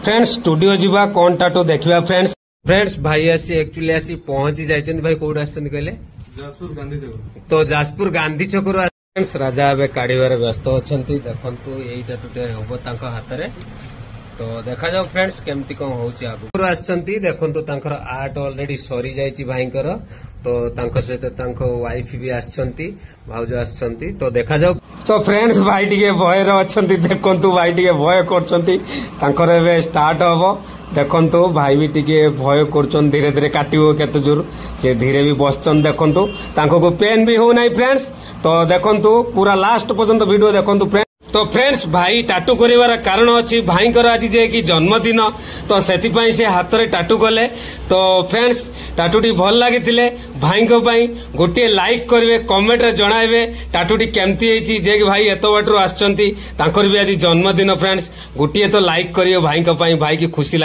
friends studio जीवा कौन टाटू देखा फ्रेंड्स भाई एक्चुअली आसी पहुंची जाइए भाई कौट आसछन्ती कहले जाजपुर गांधी चौक तो जाजपुर गांधी छक फ्रेंड्स राजा ए काढ़ार व्यस्त अच्छा देखु यही टाटूटे हम हाथ में तो देखा जाओ फ्रेंड्स केमती कौन होची आगु आछंती देखंतु तांकर आर्ट ऑलरेडी सरी जाइची भाईंकर तो तांको सहित तांको वाइफ भी आछंती भाउज आछंती तो देखा जाओ तो फ्रेंड्स भाई टिके भय रे अछंती देखंतु भाई टिके भय करछंती तांकर एबे स्टार्ट हबो देखंतु भाई भी टिके भय करछन धीरे धीरे काटिबो केते जोर से धीरे भी बसछन देखंतु तांको को पेन भी हो नाही फ्रेंड्स तो देखंतु पूरा लास्ट पर्यंत वीडियो देखंतु फ्रेंड्स तो फ्रेंड्स भाई टाटू करिवार कारण अच्छी भाईंकर आज जे कि जन्मदिन तो सेतिपाई से हाथ में टाटू कले तो फ्रेंड्स टाटूटी भल लगी भाई गोटे लाइक करेंगे कमेंट रे जणाइबे टाटूटी केमती होती जे कि भाई एत बाटू आसचंती तांकर भी आज जन्मदिन फ्रेंड्स गोटे तो लाइक करियो भाई की खुशी